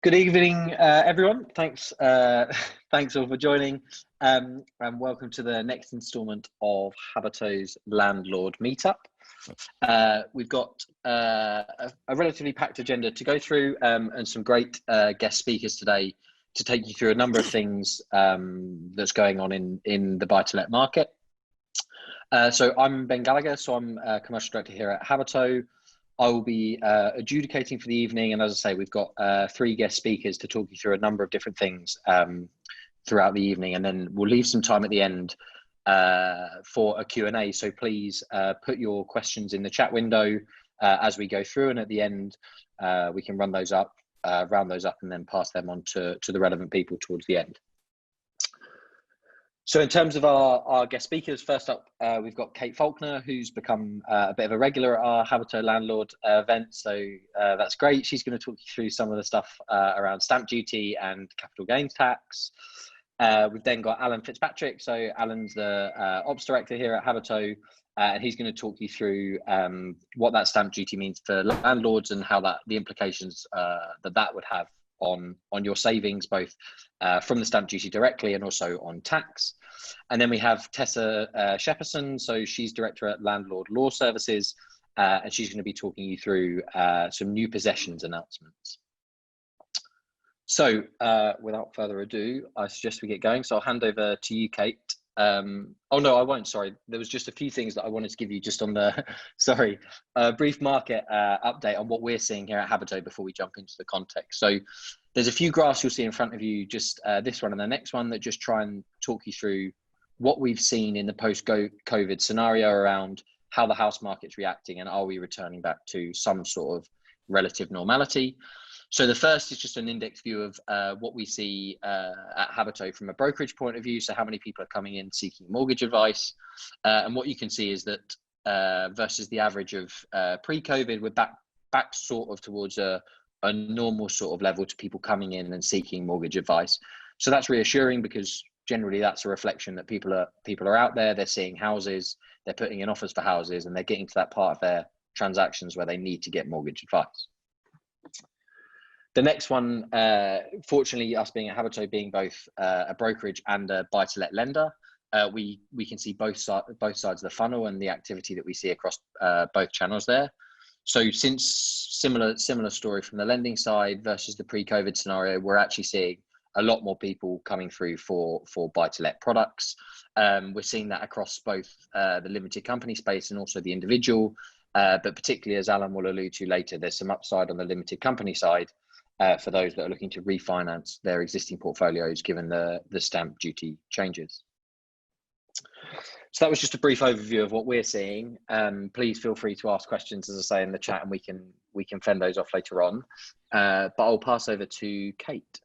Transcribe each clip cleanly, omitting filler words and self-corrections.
Good evening, everyone. Thanks, thanks all for joining, and welcome to the next instalment of Habitos Landlord Meetup. We've got a relatively packed agenda to go through, and some great guest speakers today to take you through a number of things that's going on in the buy-to-let market. So I'm Ben Gallagher, so I'm Commercial Director here at Habitos. I will be adjudicating for the evening, and as I say, we've got 3 guest speakers to talk you through a number of different things throughout the evening, and then we'll leave some time at the end for a Q&A. So please put your questions in the chat window as we go through, and at the end we can round those up, and then pass them on to the relevant people towards the end. So in terms of our guest speakers, first up, we've got Kate Faulkner, who's become a bit of a regular at our Habitos Landlord event. So that's great. She's going to talk you through some of the stuff around stamp duty and capital gains tax. We've then got Alan Fitzpatrick. So Alan's the Ops Director here at Habitos, and he's going to talk you through what that stamp duty means for landlords and how the implications that would have on your savings, both from the stamp duty directly and also on tax. And then we have Tessa Shepperson. So she's Director at Landlord Law Services, and she's going to be talking you through some new possessions announcements. So without further ado, I suggest we get going. So I'll hand over to you, Kate. Oh no, I won't, sorry. There was just a few things that I wanted to give you just on the, brief market update on what we're seeing here at Habitos before we jump into the context. So there's a few graphs you'll see in front of you, just this one and the next one, that just try and talk you through what we've seen in the post-COVID scenario around how the house market's reacting and are we returning back to some sort of relative normality. So the first is just an index view of what we see at Habitos from a brokerage point of view. So how many people are coming in seeking mortgage advice. And what you can see is that versus the average of pre-COVID, we're back sort of towards a normal sort of level to people coming in and seeking mortgage advice. So that's reassuring, because generally that's a reflection that people are out there, they're seeing houses, they're putting in offers for houses, and they're getting to that part of their transactions where they need to get mortgage advice. The next one, fortunately, us being at Habitos, being both a brokerage and a buy-to-let lender, we can see both sides of the funnel and the activity that we see across both channels there. So since similar story from the lending side versus the pre-COVID scenario, we're actually seeing a lot more people coming through for buy-to-let products. We're seeing that across both the limited company space and also the individual, but particularly, as Alan will allude to later, there's some upside on the limited company side for those that are looking to refinance their existing portfolios given the stamp duty changes. So that was just a brief overview of what we're seeing. Please feel free to ask questions, as I say, in the chat, and we can fend those off later on. But I'll pass over to Kate.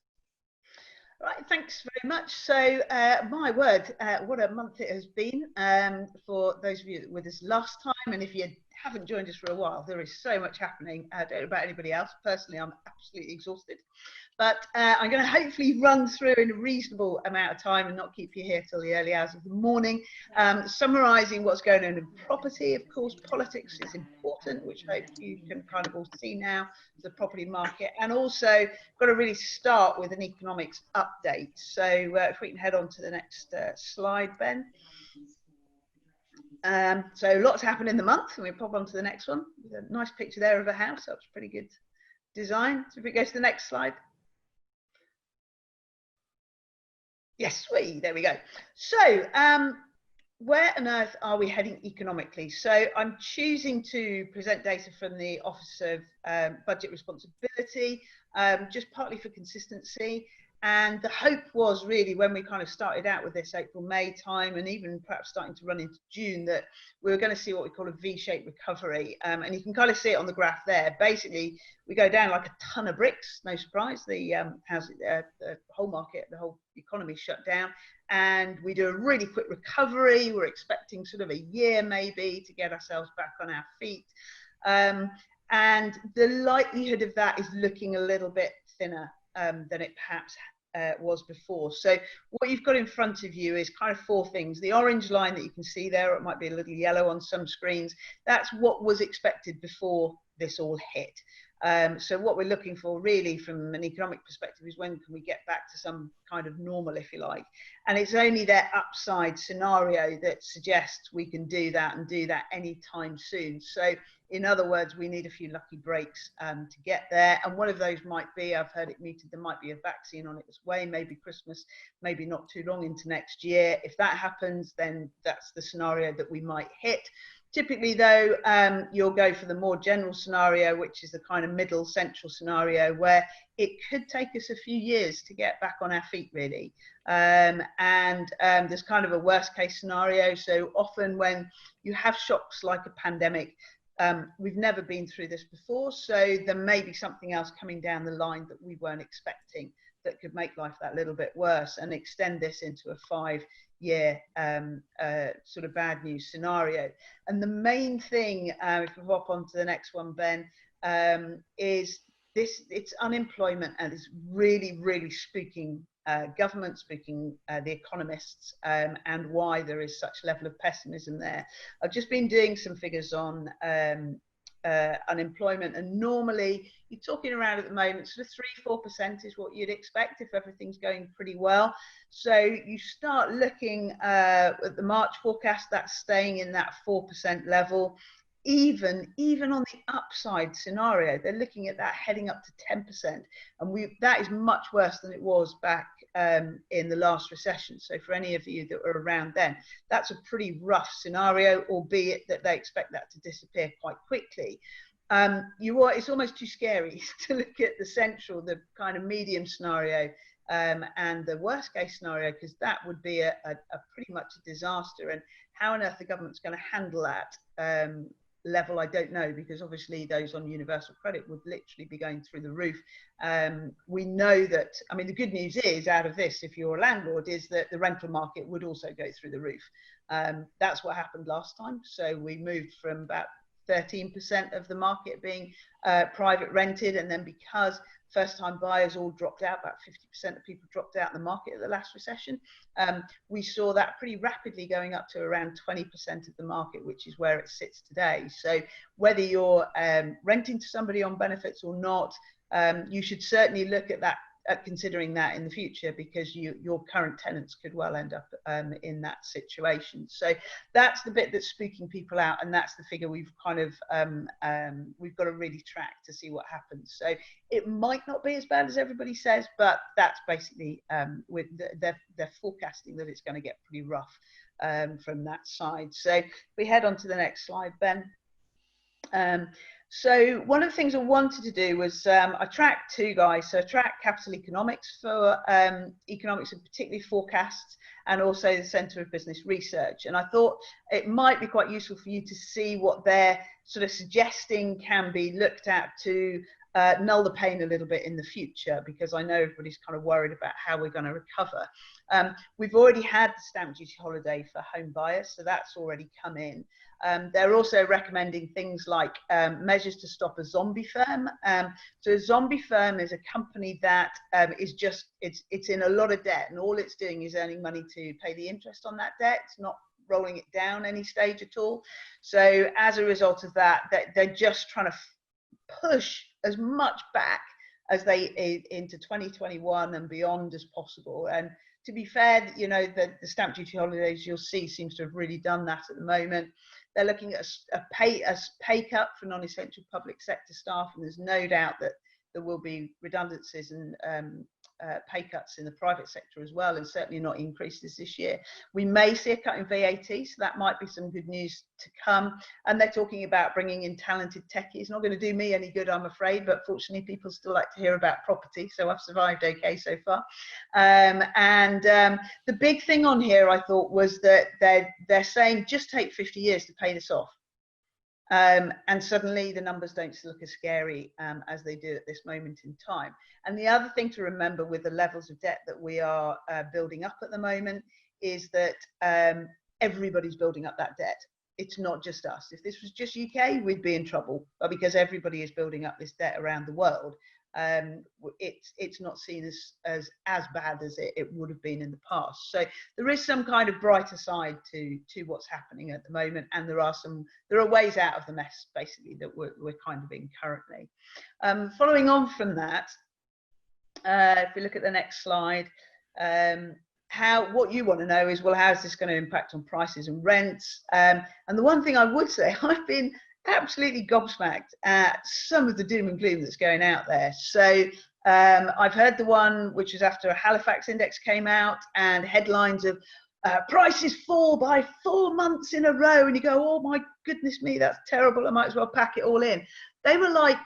Right, thanks very much. So my word, what a month it has been for those of you that were with us last time. And if you haven't joined us for a while, there is so much happening. I don't know about anybody else. Personally, I'm absolutely exhausted. But I'm going to hopefully run through in a reasonable amount of time and not keep you here till the early hours of the morning. Summarising what's going on in property. Of course, politics is important, which I hope you can kind of all see now, the property market. And also got to really start with an economics update. So if we can head on to the next slide, Ben. So lots happened in the month, and we pop on to the next one. There's a nice picture there of a house. That was pretty good design. So if we go to the next slide. Yes, there we go. So where on earth are we heading economically? So I'm choosing to present data from the Office of Budget Responsibility, just partly for consistency. And the hope was really, when we kind of started out with this April, May time, and even perhaps starting to run into June, that we were going to see what we call a V-shaped recovery. And you can kind of see it on the graph there. Basically, we go down like a ton of bricks, no surprise. The whole market, the whole economy shut down. And we do a really quick recovery. We're expecting sort of a year maybe to get ourselves back on our feet. And the likelihood of that is looking a little bit thinner than it perhaps was before. So what you've got in front of you is kind of 4 things. The orange line that you can see there, or it might be a little yellow on some screens, that's what was expected before this all hit. So what we're looking for really from an economic perspective is when can we get back to some kind of normal, if you like. And it's only their upside scenario that suggests we can do that and do that anytime soon. So in other words, we need a few lucky breaks to get there. And one of those might be, I've heard it mooted, there might be a vaccine on its way, maybe Christmas, maybe not too long into next year. If that happens, then that's the scenario that we might hit. Typically, though, you'll go for the more general scenario, which is the kind of middle central scenario where it could take us a few years to get back on our feet, really. There's kind of a worst case scenario. So often when you have shocks like a pandemic, we've never been through this before. So there may be something else coming down the line that we weren't expecting that could make life that little bit worse and extend this into a 5-year sort of bad news scenario. And the main thing, if we hop on to the next one, Ben, is this: it's unemployment, and it's really, really spooking government, spooking the economists, and why there is such level of pessimism there. I've just been doing some figures on unemployment, and normally you're talking around at the moment sort of 3-4% is what you'd expect if everything's going pretty well. So you start looking at the March forecast, that's staying in that 4% level. Even on the upside scenario, they're looking at that heading up to 10%, and that is much worse than it was back in the last recession. So for any of you that were around then, that's a pretty rough scenario, albeit that they expect that to disappear quite quickly. It's almost too scary to look at the kind of medium scenario and the worst case scenario, because that would be a pretty much a disaster. And how on earth the government's going to handle that level, I don't know, because obviously those on universal credit would literally be going through the roof. We know that, I mean, the good news is out of this, if you're a landlord, is that the rental market would also go through the roof. That's what happened last time. So we moved from about 13% of the market being private rented, and then because first-time buyers all dropped out, about 50% of people dropped out in the market at the last recession, we saw that pretty rapidly going up to around 20% of the market, which is where it sits today. So whether you're renting to somebody on benefits or not, you should certainly look at that, considering that in the future, because your current tenants could well end up in that situation. So that's the bit that's spooking people out, and that's the figure we've kind of we've got to really track to see what happens. So it might not be as bad as everybody says, but that's basically they're forecasting that it's going to get pretty rough from that side. So we head on to the next slide, Ben. So one of the things I wanted to do was I tracked two guys. So I tracked Capital Economics for economics, and particularly forecasts, and also the Centre of Business Research. And I thought it might be quite useful for you to see what they're sort of suggesting can be looked at to null the pain a little bit in the future, because I know everybody's kind of worried about how we're going to recover. We've already had the stamp duty holiday for home buyers, so that's already come in. They're also recommending things like measures to stop a zombie firm. So a zombie firm is a company that is just, it's in a lot of debt, and all it's doing is earning money to pay the interest on that debt. It's not rolling it down any stage at all. So as a result of that, they're just trying to push as much back as they into 2021 and beyond as possible. And to be fair, you know, the stamp duty holidays you'll see seems to have really done that at the moment. They're looking at a pay cut for non-essential public sector staff, and there's no doubt that there will be redundancies and pay cuts in the private sector as well, and certainly not increases this year. We may see a cut in VAT, so that might be some good news to come. And they're talking about bringing in talented techies. It's not going to do me any good, I'm afraid, but fortunately people still like to hear about property, so I've survived okay so far. The big thing on here, I thought, was that they're saying just take 50 years to pay this off. And suddenly the numbers don't look as scary as they do at this moment in time. And the other thing to remember with the levels of debt that we are building up at the moment is that everybody's building up that debt. It's not just us. If this was just UK, we'd be in trouble. But because everybody is building up this debt around the world, it's not seen as bad as it would have been in the past. So there is some kind of brighter side to what's happening at the moment, and there are ways out of the mess basically that we're kind of in currently. Following on from that, if we look at the next slide, what you want to know is, well, how is this going to impact on prices and rents? And the one thing I would say, I've been absolutely gobsmacked at some of the doom and gloom that's going out there. So I've heard the one which was after a Halifax index came out, and headlines of prices fall by 4 months in a row, and you go, oh my goodness me, that's terrible, I might as well pack it all in. They were like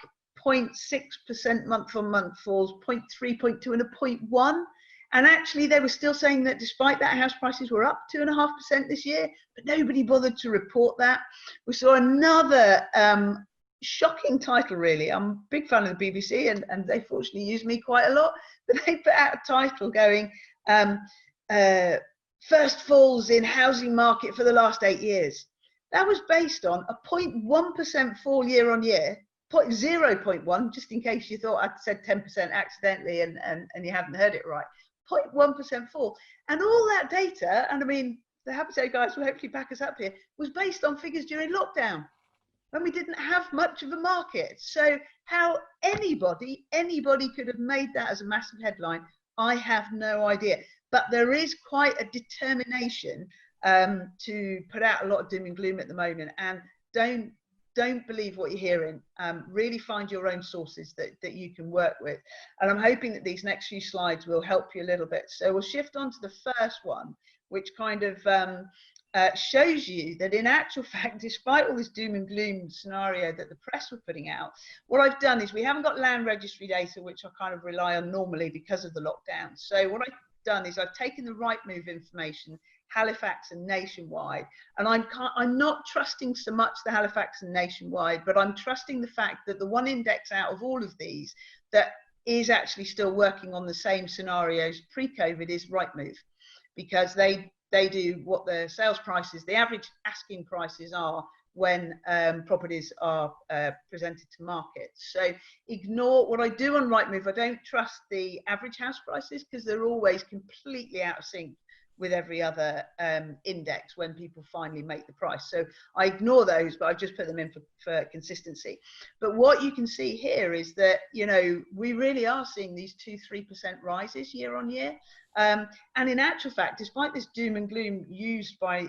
0.6% month on month falls, 0.3, 0.2 and a 0.1. And actually they were still saying that despite that, house prices were up 2.5% this year, but nobody bothered to report that. We saw another shocking title, really. I'm a big fan of the BBC, and they fortunately use me quite a lot, but they put out a title going, first falls in housing market for the last 8 years. That was based on a 0.1% fall year on year, 0.1, just in case you thought I'd said 10% accidentally and you hadn't heard it right. 0.1% fall, and all that data, and I mean the Habitos guys will hopefully back us up here, was based on figures during lockdown when we didn't have much of a market. So how anybody could have made that as a massive headline, I have no idea. But there is quite a determination to put out a lot of doom and gloom at the moment, and don't believe what you're hearing. Really find your own sources that you can work with. And I'm hoping that these next few slides will help you a little bit. So we'll shift on to the first one, which kind of shows you that in actual fact, despite all this doom and gloom scenario that the press were putting out, what I've done is we haven't got land registry data, which I kind of rely on normally because of the lockdown. So what I've done is I've taken the Rightmove information, Halifax and nationwide, and I'm not trusting so much the Halifax and nationwide, but I'm trusting the fact that the one index out of all of these that is actually still working on the same scenarios pre-COVID is Rightmove, because they do what the sales prices, the average asking prices are when properties are presented to market. So ignore what I do on Rightmove. I don't trust the average house prices because they're always completely out of sync with every other index when people finally make the price. So I ignore those, but I've just put them in for consistency. But what you can see here is that, you know, we really are seeing these 2-3% rises year on year. And in actual fact, despite this doom and gloom used by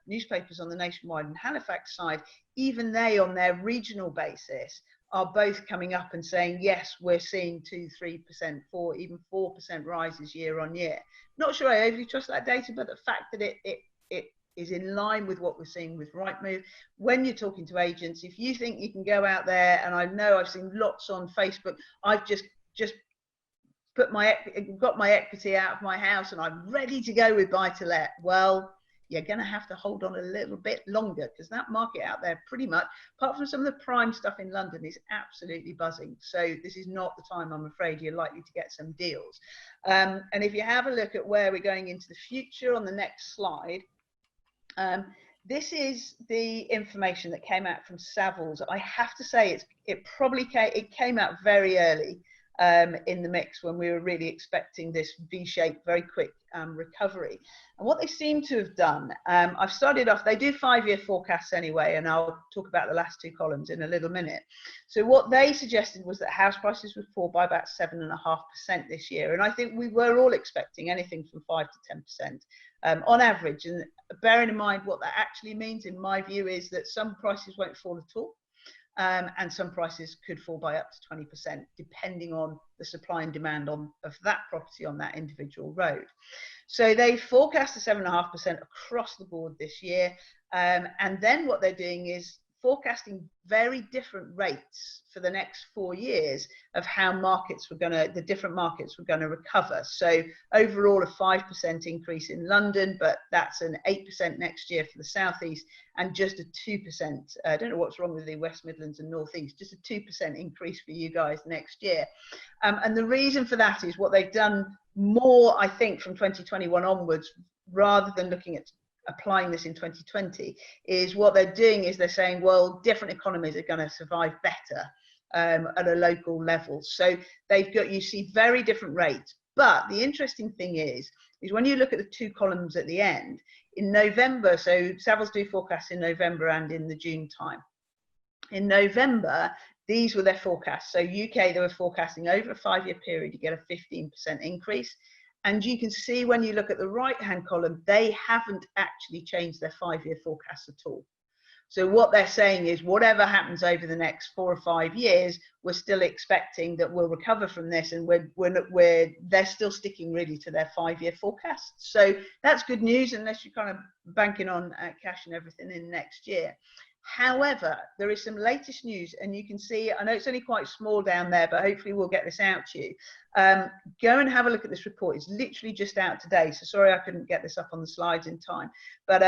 newspapers on the nationwide and Halifax side, even they on their regional basis are both coming up and saying, yes, we're seeing 2-3%, even 4% rises year on year. Not sure I overly trust that data, but the fact that it is in line with what we're seeing with Rightmove. When you're talking to agents, if you think you can go out there, and I know I've seen lots on Facebook, I've just got my equity out of my house and I'm ready to go with buy to let. Well, you're going to have to hold on a little bit longer, because that market out there pretty much, apart from some of the prime stuff in London, is absolutely buzzing. So this is not the time, I'm afraid, you're likely to get some deals. And if you have a look at where we're going into the future on the next slide, this is the information that came out from Savills. I have to say it came out very early in the mix when we were really expecting this V-shaped, very quick recovery. And what they seem to have done, I've started off, they do 5-year forecasts anyway, and I'll talk about the last two columns in a little minute. So what they suggested was that house prices would fall by about 7.5% this year. And I think we were all expecting anything from 5 to 10% on average. And bearing in mind what that actually means, in my view, is that some prices won't fall at all. And some prices could fall by up to 20%, depending on the supply and demand of that property on that individual road. So they forecast a 7.5% across the board this year. And then what they're doing is forecasting very different rates for the next 4 years of how the different markets were going to recover. So overall a 5% increase in London, but that's an 8% next year for the Southeast, and just a 2%, I don't know what's wrong with the West Midlands and Northeast, just a 2% increase for you guys next year. And the reason for that is what they've done more, I think, from 2021 onwards, rather than looking at applying this in 2020, is what they're doing is they're saying, well, different economies are going to survive better at a local level. So they've got, you see very different rates. But the interesting thing is when you look at the two columns at the end, in November, so Savills do forecasts in November and in the June time. In November, these were their forecasts. So UK, they were forecasting over a 5-year period, you get a 15% increase. And you can see when you look at the right-hand column, they haven't actually changed their 5-year forecast at all. So what they're saying is whatever happens over the next 4 or 5 years, we're still expecting that we'll recover from this, and they're still sticking really to their 5-year forecast. So that's good news, unless you're kind of banking on cash and everything in next year. However, there is some latest news, and you can see, I know it's only quite small down there, but hopefully we'll get this out to you. Go and have a look at this report. It's literally just out today, so sorry I couldn't get this up on the slides in time. But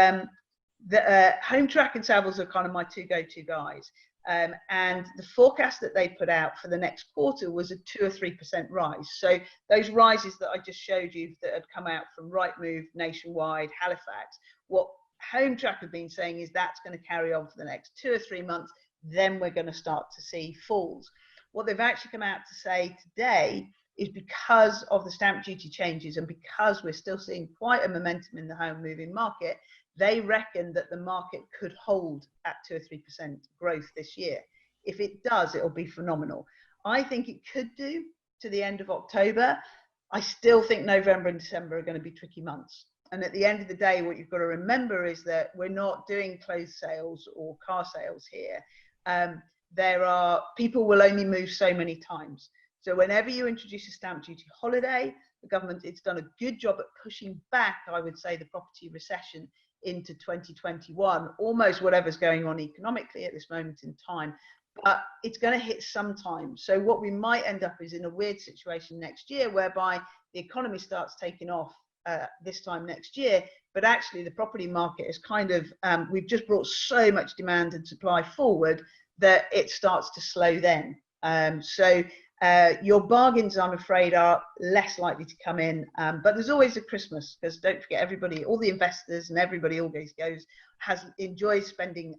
Home Track and Savills are kind of my two go-to guys. And the forecast that they put out for the next quarter was a 2 or 3% rise. So those rises that I just showed you that had come out from Rightmove, Nationwide, Halifax, what Home Track have been saying is that's going to carry on for the next 2 or 3 months, then we're going to start to see falls. What they've actually come out to say today is because of the stamp duty changes and because we're still seeing quite a momentum in the home moving market, they reckon that the market could hold at 2 or 3% growth this year. If it does, it'll be phenomenal. I think it could do to the end of October. I still think November and December are going to be tricky months. And at the end of the day, what you've got to remember is that we're not doing clothes sales or car sales here. People will only move so many times. So whenever you introduce a stamp duty holiday, the government, it's done a good job at pushing back, I would say, the property recession into 2021, almost whatever's going on economically at this moment in time, but it's going to hit sometime. So what we might end up is in a weird situation next year whereby the economy starts taking off this time next year, but actually the property market is kind of, we've just brought so much demand and supply forward that it starts to slow then. Your bargains, I'm afraid, are less likely to come in, but there's always a Christmas, because don't forget, everybody, all the investors and everybody always enjoys spending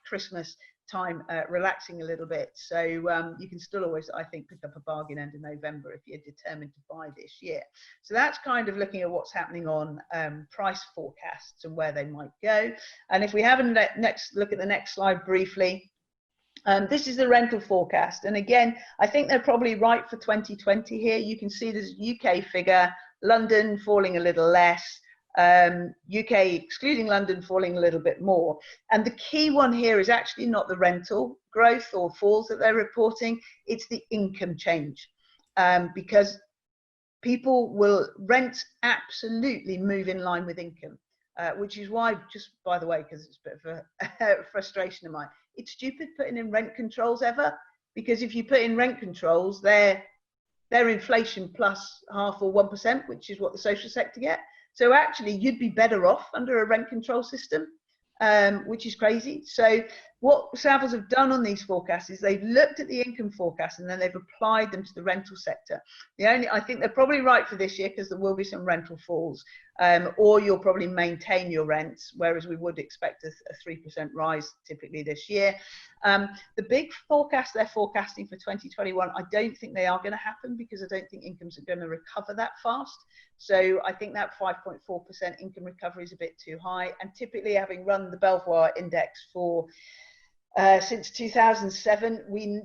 Christmas time relaxing a little bit. So you can still always, I think, pick up a bargain end of November if you're determined to buy this year. So that's kind of looking at what's happening on price forecasts and where they might go. And if we have a look at the next slide briefly, this is the rental forecast. And again, I think they're probably right for 2020 here. You can see there's a UK figure, London falling a little less, UK excluding London falling a little bit more. And the key one here is actually not the rental growth or falls that they're reporting, it's the income change. Because people will rent absolutely move in line with income. Which is why, just by the way, because it's a bit of a frustration of mine, it's stupid putting in rent controls ever, because if you put in rent controls, they're inflation plus 0.5% or 1%, which is what the social sector get. So actually, you'd be better off under a rent control system, which is crazy. So what Savills have done on these forecasts is they've looked at the income forecast and then they've applied them to the rental sector. I think they're probably right for this year because there will be some rental falls, or you'll probably maintain your rents, whereas we would expect a 3% rise typically this year. The big forecast they're forecasting for 2021, I don't think they are going to happen because I don't think incomes are going to recover that fast. So I think that 5.4% income recovery is a bit too high. And typically, having run the Belvoir index for since 2007,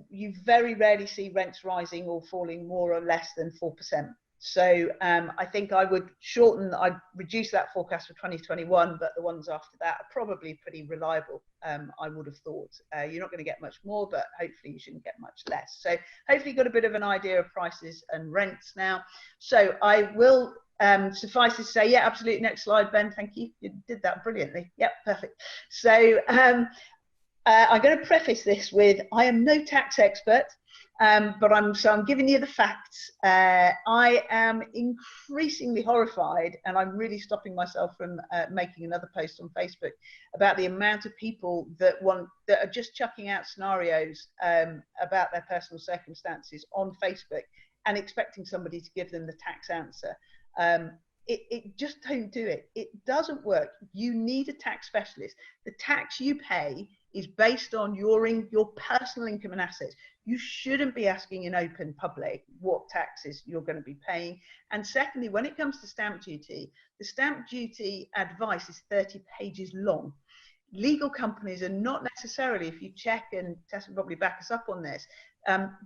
you very rarely see rents rising or falling more or less than 4%. So I think I'd reduce that forecast for 2021, but the ones after that are probably pretty reliable, I would have thought. You're not going to get much more, but hopefully you shouldn't get much less. So hopefully you got a bit of an idea of prices and rents now. So I will suffice to say, yeah, absolutely. Next slide, Ben. Thank you. You did that brilliantly. Yep, perfect. So I'm going to preface this with, I am no tax expert, but I'm giving you the facts. I am increasingly horrified, and I'm really stopping myself from making another post on Facebook about the amount of people that are just chucking out scenarios about their personal circumstances on Facebook and expecting somebody to give them the tax answer. It just don't do it. It doesn't work. You need a tax specialist. The tax you pay is based on your personal income and assets. you shouldn't be asking in open public what taxes you're going to be paying. And secondly, when it comes to stamp duty, the stamp duty advice is 30 pages long. Legal companies are not necessarily, if you check, and Tessa will probably back us up on this,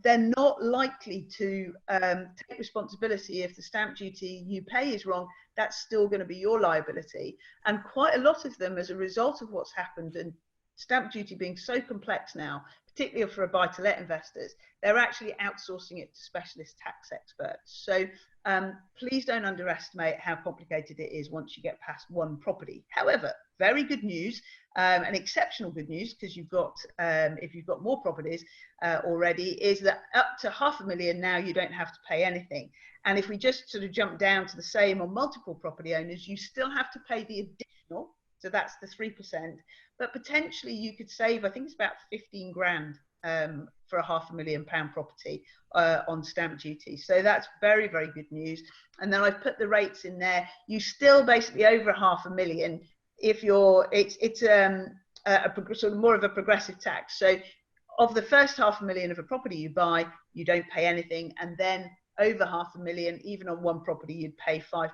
they're not likely to take responsibility if the stamp duty you pay is wrong. That's still going to be your liability. And quite a lot of them, as a result of what's happened, and stamp duty being so complex now, particularly for buy-to-let investors, they're actually outsourcing it to specialist tax experts. So please don't underestimate how complicated it is once you get past one property. However, very good news, and exceptional good news, because you've got, if you've got more properties already, is that up to $500,000 now you don't have to pay anything. And if we just sort of jump down to the same on multiple property owners, you still have to pay the additional, so that's the 3%, but potentially you could save, I think it's about 15 grand for a £500,000 property on stamp duty. So that's very, very good news. And then I've put the rates in there. You still basically over £500,000 if you're, it's sort of more of a progressive tax. So of the first £500,000 of a property you buy, you don't pay anything, and then over £500,000, even on one property, you'd pay 5%,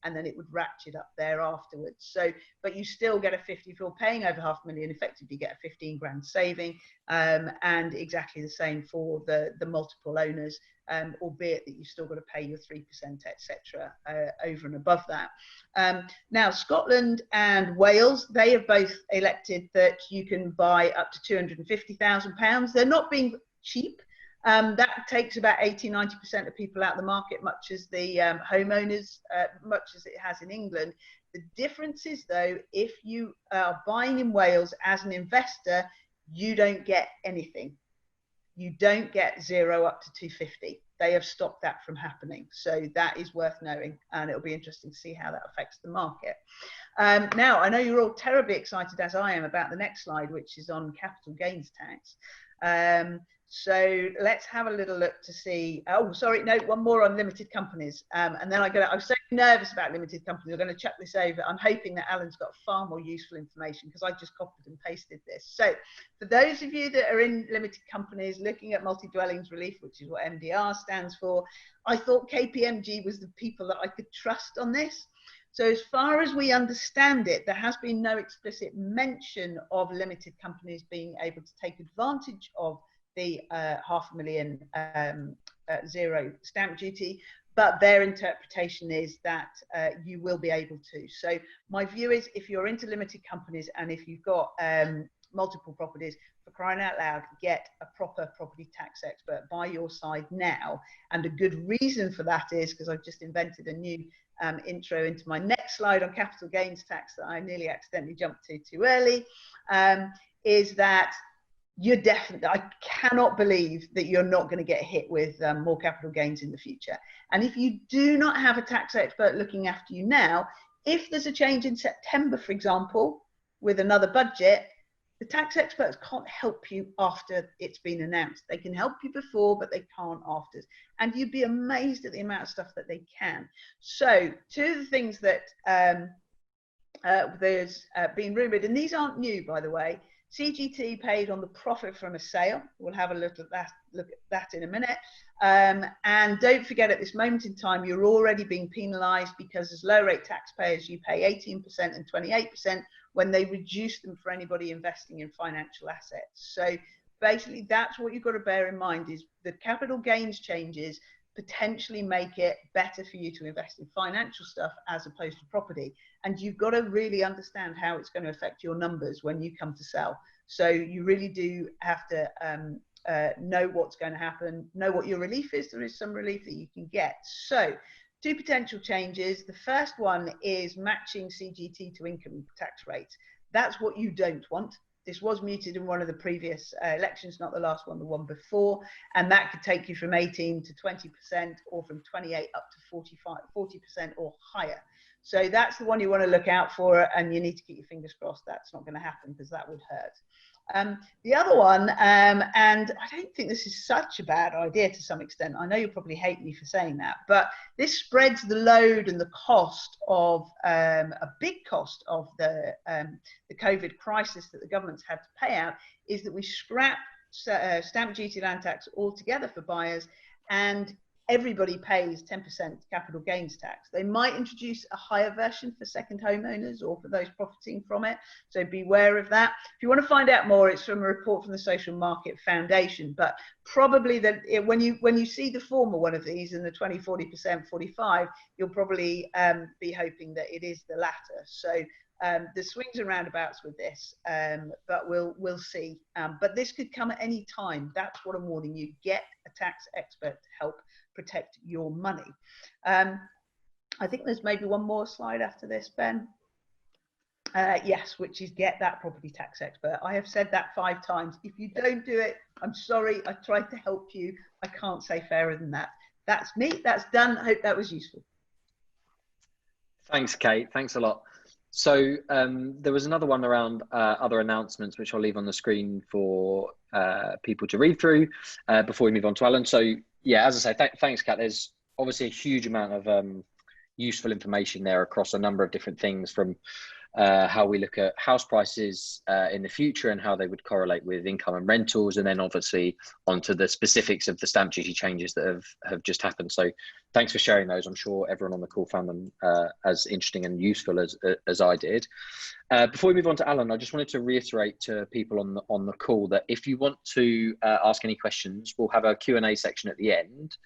and then it would ratchet up there afterwards. So, but you still get a 50, if you're paying over £500,000, effectively you get a 15 grand saving, and exactly the same for the multiple owners, albeit that you've still got to pay your 3%, etc., over and above that. Now, Scotland and Wales, they have both elected that you can buy up to £250,000. They're not being cheap. That takes about 80–90% of people out of the market, much as the homeowners, much as it has in England. The difference is, though, if you are buying in Wales as an investor, you don't get anything. You don't get 0 up to 250. They have stopped that from happening. So that is worth knowing, and it'll be interesting to see how that affects the market. Now, I know you're all terribly excited, as I am, about the next slide, which is on capital gains tax. So let's have a little look to see. Oh, sorry, no, one more on limited companies. And then I'm so nervous about limited companies. I'm going to chuck this over. I'm hoping that Alan's got far more useful information, because I just copied and pasted this. So for those of you that are in limited companies looking at multi-dwellings relief, which is what MDR stands for, I thought KPMG was the people that I could trust on this. So as far as we understand it, there has been no explicit mention of limited companies being able to take advantage of the £500,000 zero stamp duty, but their interpretation is that you will be able to. So my view is, if you're into limited companies and if you've got multiple properties, for crying out loud, get a proper property tax expert by your side now. And a good reason for that is because I've just invented a new intro into my next slide on capital gains tax that I nearly accidentally jumped to too early, is that you're definitely, I cannot believe that you're not going to get hit with more capital gains in the future. And if you do not have a tax expert looking after you now, if there's a change in September, for example, with another budget, the tax experts can't help you after it's been announced. They can help you before, but they can't after. And you'd be amazed at the amount of stuff that they can. So two of the things that there's been rumoured, and these aren't new, by the way, CGT paid on the profit from a sale. We'll have a look at that in a minute. And don't forget, at this moment in time, you're already being penalised, because as low rate taxpayers, you pay 18% and 28% when they reduce them for anybody investing in financial assets. So basically, that's what you've got to bear in mind, is the capital gains changes potentially make it better for you to invest in financial stuff as opposed to property. And you've got to really understand how it's going to affect your numbers when you come to sell. So you really do have to know what's going to happen, know what your relief is. There is some relief that you can get. So two potential changes. The first one is matching CGT to income tax rates. That's what you don't want. This was muted in one of the previous elections, not the last one, the one before, and that could take you from 18 to 20%, or from 28 up to 40% or higher. So that's the one you want to look out for, and you need to keep your fingers crossed that's not going to happen, because that would hurt. The other one, and I don't think this is such a bad idea to some extent. I know you'll probably hate me for saying that, but this spreads the load and the cost of a big cost of the COVID crisis that the government's had to pay out, is that we scrap stamp duty, land tax altogether for buyers, and everybody pays 10% capital gains tax. They might introduce a higher version for second homeowners or for those profiting from it, so beware of that. If you want to find out more, it's from a report from the Social Market Foundation, but probably that when you see the former one of these in the 20, 40%, 45, you'll probably be hoping that it is the latter. So the swings and roundabouts with this, but we'll see. But this could come at any time. That's what I'm warning you. Get a tax expert to help protect your money. I think there's maybe one more slide after this, Ben. Yes, which is get that property tax expert. I have said that 5 times. If you don't do it, I'm sorry. I tried to help you. I can't say fairer than that. That's me. That's done. I hope that was useful. Thanks, Kate. Thanks a lot. So there was another one around other announcements, which I'll leave on the screen for people to read through before we move on to Alan. So yeah, as I say, thanks, Kat. There's obviously a huge amount of useful information there across a number of different things, from how we look at house prices in the future and how they would correlate with income and rentals, and then obviously onto the specifics of the stamp duty changes that have just happened. So thanks for sharing those. I'm sure everyone on the call found them as interesting and useful as I did. Before we move on to Alan, I just wanted to reiterate to people on the call that if you want to ask any questions, we'll have a Q&A section at the end.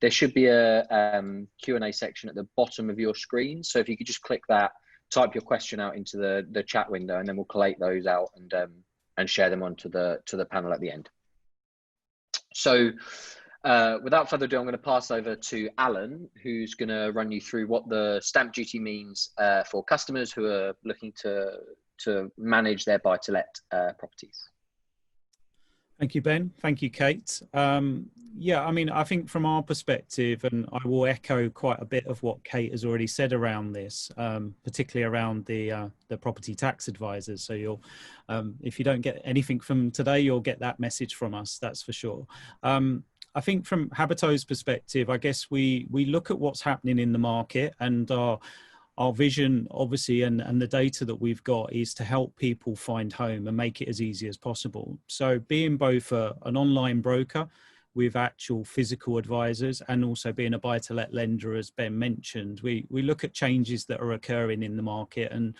There should be a Q&A section at the bottom of your screen. So if you could just click that, type your question out into the chat window, and then we'll collate those out and share them onto the panel at the end. So without further ado, I'm going to pass over to Alan, who's going to run you through what the stamp duty means for customers who are looking to manage their buy-to-let properties. Thank you, Ben. Thank you, Kate. Yeah, I mean, I think from our perspective, and I will echo quite a bit of what Kate has already said around this, particularly around the property tax advisors. So you'll, if you don't get anything from today, you'll get that message from us, that's for sure. I think from Habitos' perspective, I guess we look at what's happening in the market, and our vision, obviously, and the data that we've got is to help people find home and make it as easy as possible. So being both an online broker with actual physical advisors and also being a buy-to-let lender, as Ben mentioned, we look at changes that are occurring in the market, and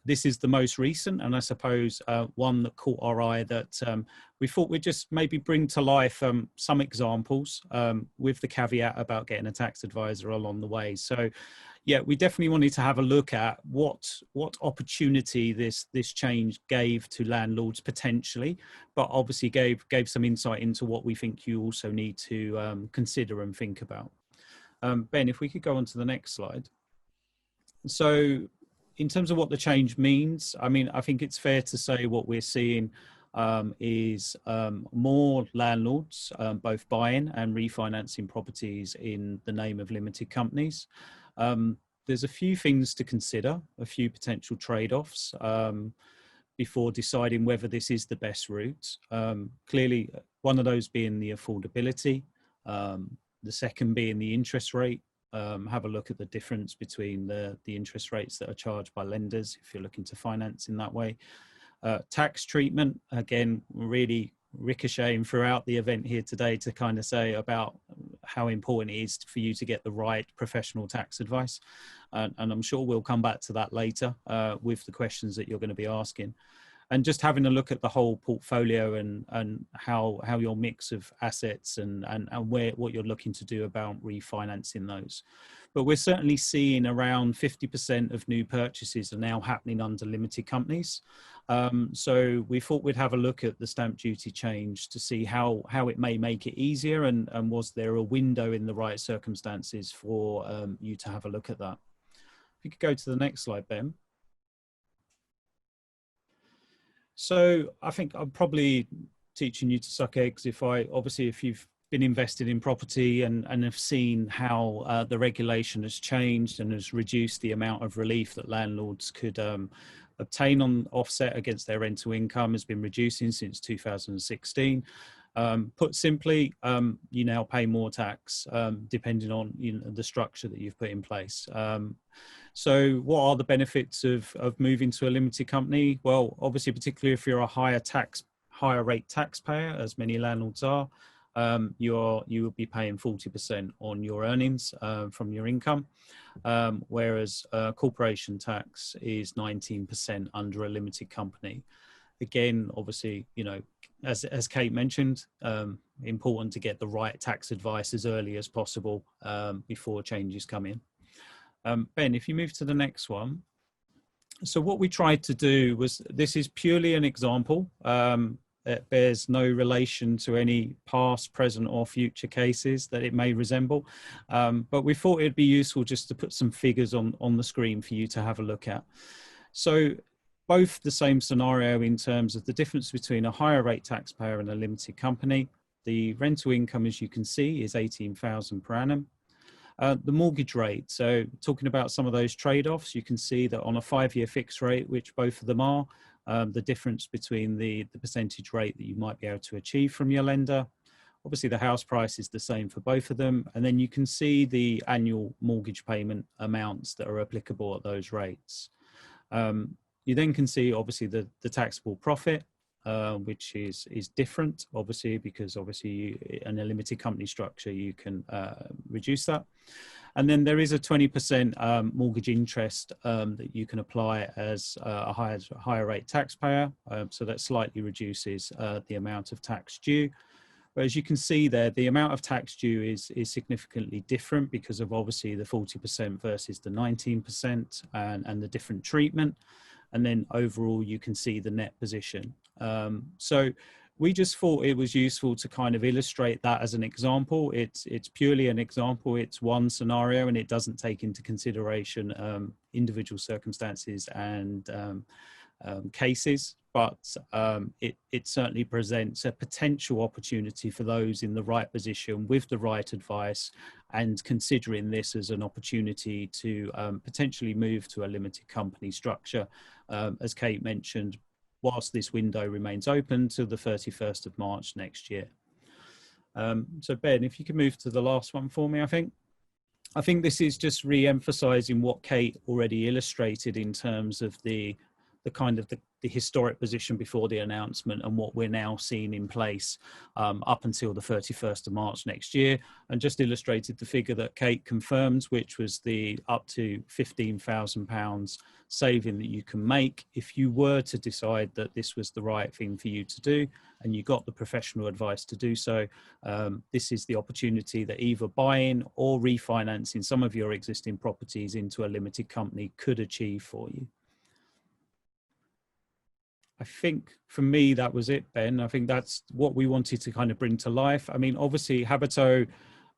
this is the most recent, and I suppose one that caught our eye that we thought we'd just maybe bring to life some examples with the caveat about getting a tax advisor along the way. So yeah, we definitely wanted to have a look at what opportunity this change gave to landlords potentially, but obviously gave some insight into what we think you also need to consider and think about. Ben, if we could go on to the next slide. So in terms of what the change means, I mean, I think it's fair to say what we're seeing is more landlords both buying and refinancing properties in the name of limited companies. There's a few things to consider, a few potential trade-offs before deciding whether this is the best route. Clearly, one of those being the affordability, the second being the interest rate. Have a look at the difference between the interest rates that are charged by lenders if you're looking to finance in that way. Tax treatment, again, really ricocheting throughout the event here today to kind of say about how important it is for you to get the right professional tax advice. And I'm sure we'll come back to that later with the questions that you're going to be asking. And just having a look at the whole portfolio and how your mix of assets and what you're looking to do about refinancing those. But we're certainly seeing around 50% of new purchases are now happening under limited companies. So we thought we'd have a look at the stamp duty change to see how it may make it easier, and was there a window in the right circumstances for you to have a look at that. If you could go to the next slide, Ben. So I think I'm probably teaching you to suck eggs if you've been invested in property and have seen how the regulation has changed and has reduced the amount of relief that landlords could obtain on offset against their rental income has been reducing since 2016. Put simply, you now pay more tax depending on the structure that you've put in place. So what are the benefits of moving to a limited company? Well, obviously, particularly if you're a higher tax higher rate taxpayer, as many landlords are, you will be paying 40% on your earnings from your income, whereas corporation tax is 19% under a limited company. Again, obviously, you know, as Kate mentioned, important to get the right tax advice as early as possible before changes come in. Ben, if you move to the next one. So what we tried to do was, this is purely an example. It bears no relation to any past, present or future cases that it may resemble. But we thought it'd be useful just to put some figures on the screen for you to have a look at. So both the same scenario in terms of the difference between a higher rate taxpayer and a limited company. The rental income, as you can see, is 18,000 per annum. The mortgage rate, so talking about some of those trade-offs, you can see that on a 5-year fixed rate, which both of them are, the difference between the percentage rate that you might be able to achieve from your lender. Obviously, the house price is the same for both of them. And then you can see the annual mortgage payment amounts that are applicable at those rates. You then can see, obviously, the taxable profit, which is different, obviously, because obviously in a limited company structure, you can reduce that. And then there is a 20% mortgage interest that you can apply as a higher rate taxpayer. So that slightly reduces the amount of tax due. But as you can see there, the amount of tax due is significantly different because of obviously the 40% versus the 19% and the different treatment. And then overall, you can see the net position. So we just thought it was useful to kind of illustrate that as an example. It's purely an example. It's one scenario, and it doesn't take into consideration individual circumstances and cases, but it certainly presents a potential opportunity for those in the right position with the right advice and considering this as an opportunity to potentially move to a limited company structure, as Kate mentioned, whilst this window remains open till the 31st of March next year. So Ben, if you can move to the last one for me, I think this is just re-emphasizing what Kate already illustrated in terms of the kind of the historic position before the announcement and what we're now seeing in place up until the 31st of March next year, and just illustrated the figure that Kate confirmed, which was the up to £15,000 saving that you can make if you were to decide that this was the right thing for you to do and you got the professional advice to do so. This is the opportunity that either buying or refinancing some of your existing properties into a limited company could achieve for you. I think for me, that was it, Ben. I think that's what we wanted to kind of bring to life. I mean, obviously, Habito,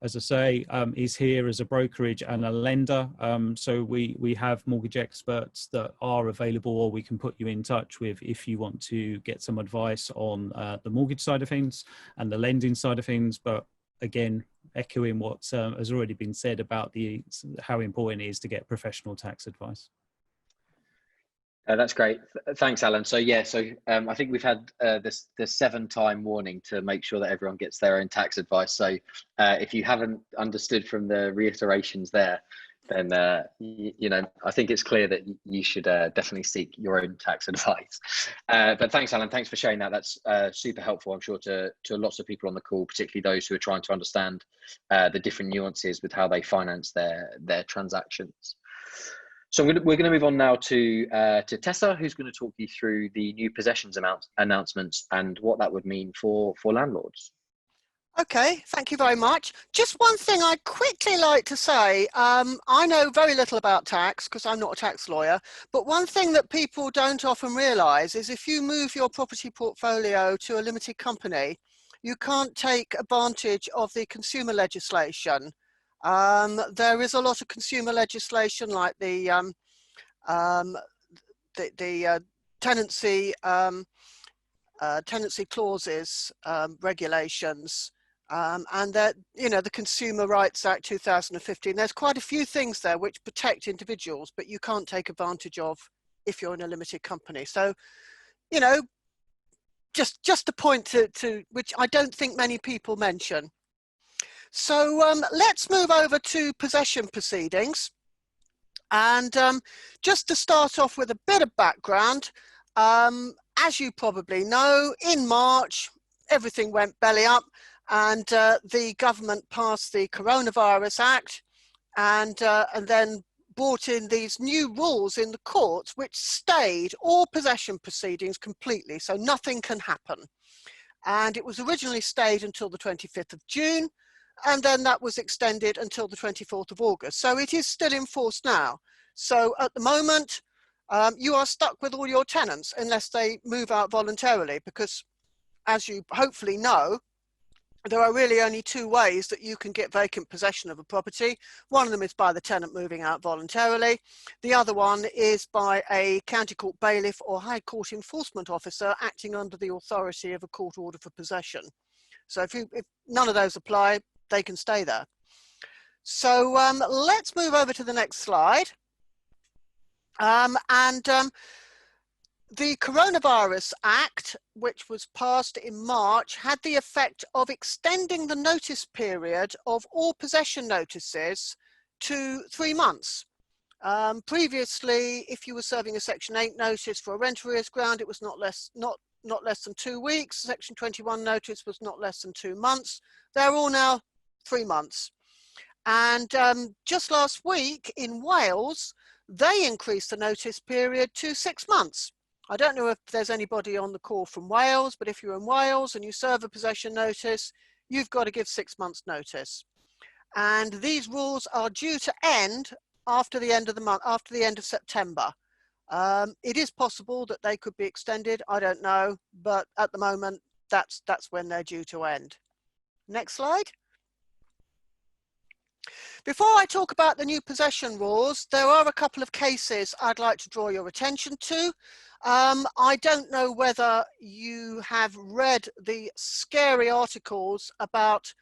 as I say, is here as a brokerage and a lender. So we have mortgage experts that are available, or we can put you in touch with if you want to get some advice on the mortgage side of things and the lending side of things. But again, echoing what has already been said about how important it is to get professional tax advice. That's great. Thanks, Alan. So yeah, I think we've had the 7-time warning to make sure that everyone gets their own tax advice. So if you haven't understood from the reiterations there, then you know, I think it's clear that you should definitely seek your own tax advice. But thanks, Alan. Thanks for sharing that. That's super helpful, I'm sure, to lots of people on the call, particularly those who are trying to understand the different nuances with how they finance their transactions. So we're going to move on now to Tessa, who's going to talk you through the new possessions announcements and what that would mean for landlords. Okay, thank you very much. Just one thing I'd quickly like to say. I know very little about tax because I'm not a tax lawyer, but one thing that people don't often realise is if you move your property portfolio to a limited company, you can't take advantage of the consumer legislation. There is a lot of consumer legislation like the tenancy clauses, regulations, and that, you know, the Consumer Rights Act 2015. There's quite a few things there which protect individuals, but you can't take advantage of if you're in a limited company. So, you know, just a point to which I don't think many people mention. So let's move over to possession proceedings. And just to start off with a bit of background, as you probably know, in March, everything went belly up, and the government passed the Coronavirus Act, and then brought in these new rules in the courts which stayed all possession proceedings completely, so nothing can happen. And it was originally stayed until the 25th of June, and then that was extended until the 24th of August. So it is still in force now. So at the moment, you are stuck with all your tenants unless they move out voluntarily, because as you hopefully know, there are really only two ways that you can get vacant possession of a property. One of them is by the tenant moving out voluntarily. The other one is by a county court bailiff or high court enforcement officer acting under the authority of a court order for possession. So if none of those apply, they can stay there. So let's move over to the next slide. The Coronavirus Act, which was passed in March, had the effect of extending the notice period of all possession notices to 3 months. Previously, if you were serving a Section 8 notice for a rent arrears ground, it was not less than 2 weeks. Section 21 notice was not less than 2 months. They're all now 3 months. And just last week in Wales, they increased the notice period to 6 months. I don't know if there's anybody on the call from Wales, but if you're in Wales and you serve a possession notice, you've got to give 6 months notice. And these rules are due to end after the end of the month, after the end of September. It is possible that they could be extended, I don't know, but at the moment, that's when they're due to end. Next slide. Before I talk about the new possession rules, there are a couple of cases I'd like to draw your attention to. I don't know whether you have read the scary articles about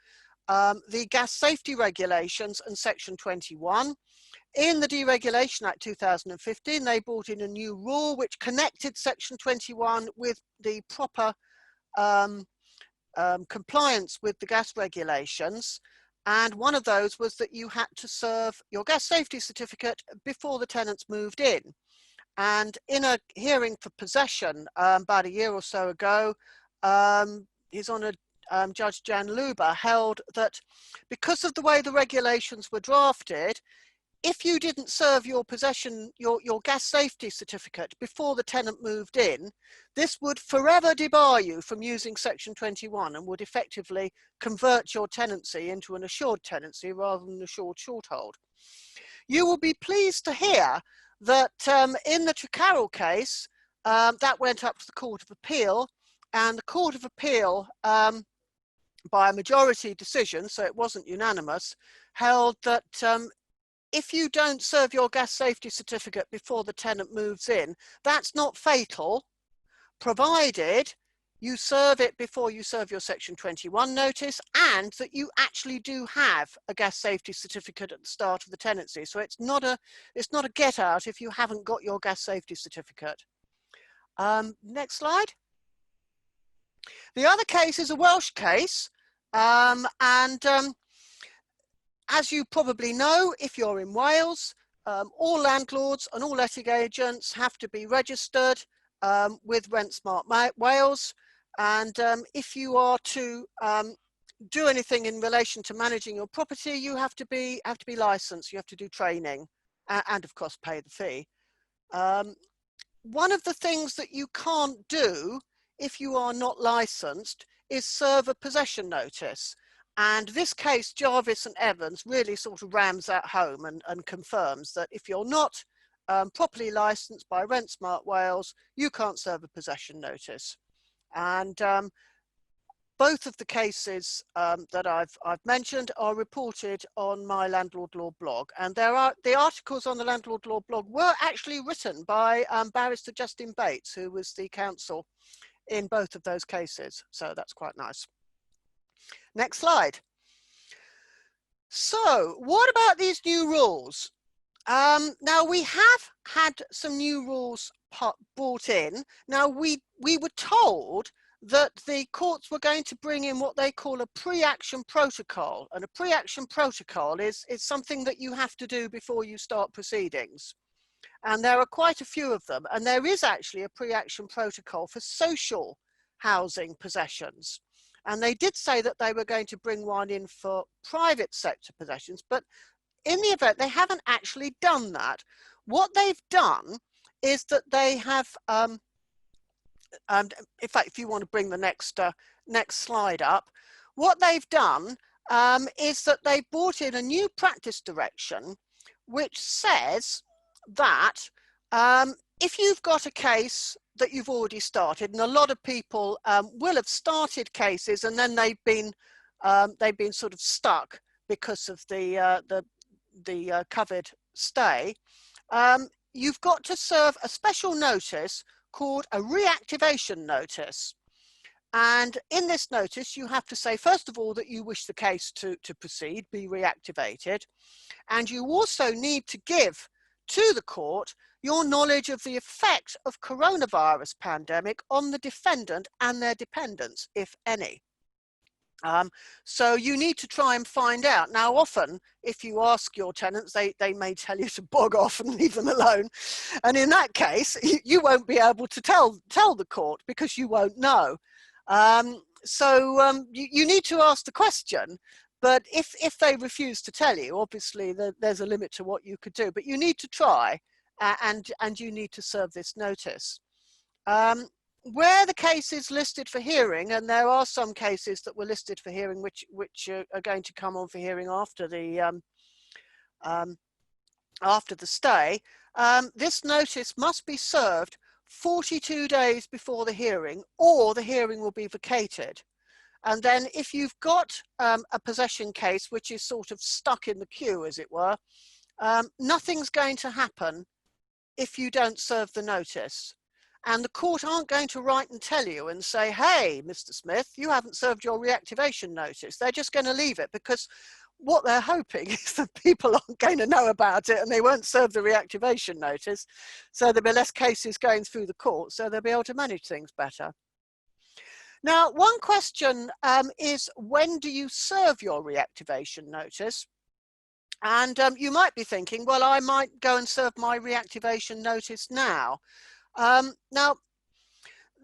the gas safety regulations and Section 21. In the Deregulation Act 2015, they brought in a new rule which connected Section 21 with the proper compliance with the gas regulations. And one of those was that you had to serve your gas safety certificate before the tenants moved in. And in a hearing for possession about a year or so ago, His Honour Judge Jan Luber held that because of the way the regulations were drafted, if you didn't serve your possession, your gas safety certificate before the tenant moved in, this would forever debar you from using Section 21 and would effectively convert your tenancy into an assured tenancy rather than an assured shorthold. You will be pleased to hear that in the Trecarrell case, that went up to the Court of Appeal, and the Court of Appeal, by a majority decision, so it wasn't unanimous, held that if you don't serve your gas safety certificate before the tenant moves in, that's not fatal, provided you serve it before you serve your Section 21 notice and that you actually do have a gas safety certificate at the start of the tenancy. So it's not a get out if you haven't got your gas safety certificate. Next slide. The other case is a Welsh case, as you probably know, if you're in Wales, all landlords and all letting agents have to be registered with Rent Smart Wales. And if you are to do anything in relation to managing your property, you have to be licensed. You have to do training, and of course pay the fee. One of the things that you can't do if you are not licensed is serve a possession notice. And this case, Jarvis and Evans, really sort of rams that home and confirms that if you're not properly licensed by Rent Smart Wales, you can't serve a possession notice. And both of the cases that I've mentioned are reported on my Landlord Law blog. And the articles on the Landlord Law blog were actually written by Barrister Justin Bates, who was the counsel in both of those cases. So that's quite nice. Next slide. So what about these new rules? Now we have had some new rules brought in. Now we were told that the courts were going to bring in what they call a pre-action protocol. And a pre-action protocol is something that you have to do before you start proceedings. And there are quite a few of them. And there is actually a pre-action protocol for social housing possessions. And they did say that they were going to bring one in for private sector possessions, but in the event, they haven't actually done that. What they've done is that they have, in fact, if you want to bring the next slide up, what they've done is that they've brought in a new practice direction, which says that if you've got a case that you've already started, and a lot of people will have started cases and then they've been sort of stuck because of the COVID stay, you've got to serve a special notice called a reactivation notice. And in this notice, you have to say, first of all, that you wish the case to proceed, be reactivated. And you also need to give to the court your knowledge of the effect of coronavirus pandemic on the defendant and their dependents, if any. So you need to try and find out. Now, often, if you ask your tenants, they may tell you to bog off and leave them alone. And in that case, you won't be able to tell the court because you won't know. You need to ask the question. But if they refuse to tell you, obviously there's a limit to what you could do. But you need to try, and you need to serve this notice. Where the case is listed for hearing, and there are some cases that were listed for hearing which are going to come on for hearing after the stay, this notice must be served 42 days before the hearing, or the hearing will be vacated. And then if you've got a possession case which is sort of stuck in the queue, as it were, nothing's going to happen if you don't serve the notice. And the court aren't going to write and tell you and say, hey, Mr. Smith, you haven't served your reactivation notice. They're just going to leave it, because what they're hoping is that people aren't going to know about it and they won't serve the reactivation notice. So there'll be less cases going through the court, so they'll be able to manage things better. Now, one question is, when do you serve your reactivation notice? And you might be thinking, well, I might go and serve my reactivation notice now. Now,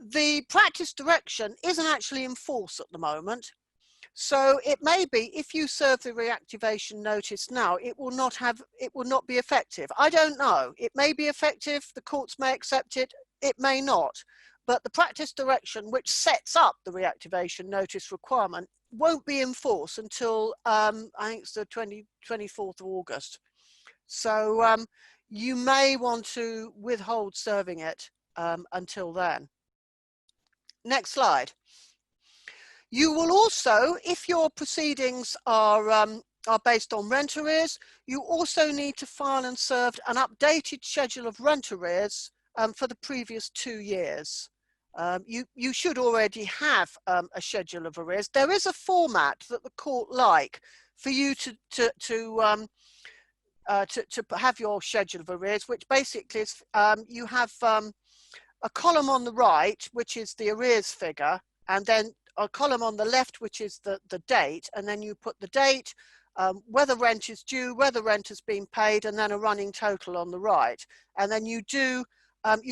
the practice direction isn't actually in force at the moment. So it may be, if you serve the reactivation notice now, it will not be effective. I don't know. It may be effective. The courts may accept it. It may not. But the practice direction, which sets up the reactivation notice requirement, won't be in force until I think it's the 24th of August. So you may want to withhold serving it until then. Next slide. You will also, if your proceedings are based on rent arrears, you also need to file and serve an updated schedule of rent arrears for the previous 2 years. You should already have a schedule of arrears. There is a format that the court like for you to have your schedule of arrears, which basically is you have a column on the right, which is the arrears figure, and then a column on the left, which is the date, and then you put the date, whether rent is due, whether rent has been paid, and then a running total on the right. And then you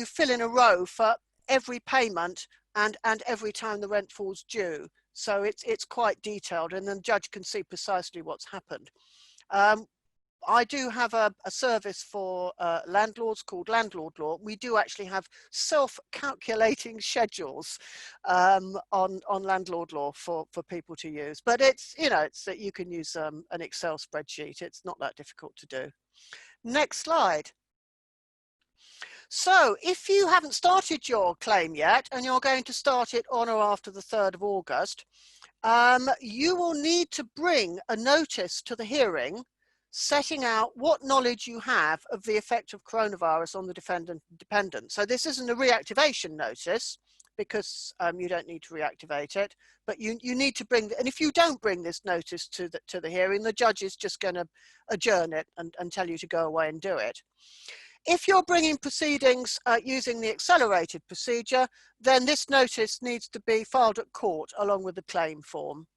fill in a row for every payment and every time the rent falls due. So it's quite detailed, and the judge can see precisely what's happened. I do have a service for landlords called Landlord Law. We do actually have self-calculating schedules on Landlord Law for people to use. But it's that you can use an Excel spreadsheet. It's not that difficult to do. Next slide. So if you haven't started your claim yet, and you're going to start it on or after the 3rd of August, you will need to bring a notice to the hearing setting out what knowledge you have of the effect of coronavirus on the defendant and dependent. So this isn't a reactivation notice, because you don't need to reactivate it, but you need to bring, and if you don't bring this notice to the hearing, the judge is just going to adjourn it and tell you to go away and do it. If you're bringing proceedings using the accelerated procedure, then this notice needs to be filed at court along with the claim form.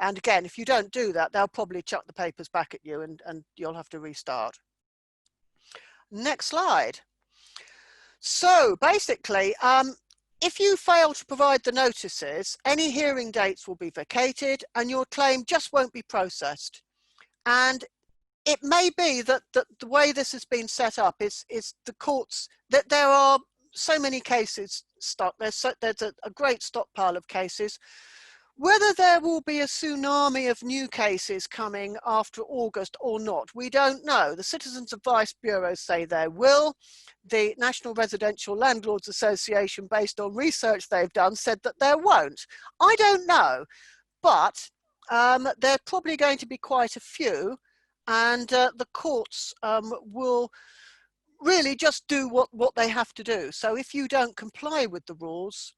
And again, if you don't do that, they'll probably chuck the papers back at you and you'll have to restart. Next slide. So basically, if you fail to provide the notices, any hearing dates will be vacated and your claim just won't be processed. And it may be that the way this has been set up is the courts, that there are so many cases stuck. There's a great stockpile of cases. Whether there will be a tsunami of new cases coming after August or not, we don't know. The Citizens Advice Bureau say there will. The National Residential Landlords Association, based on research they've done, said that there won't. I don't know, but there are probably going to be quite a few, and the courts will really just do what they have to do. So if you don't comply with the rules,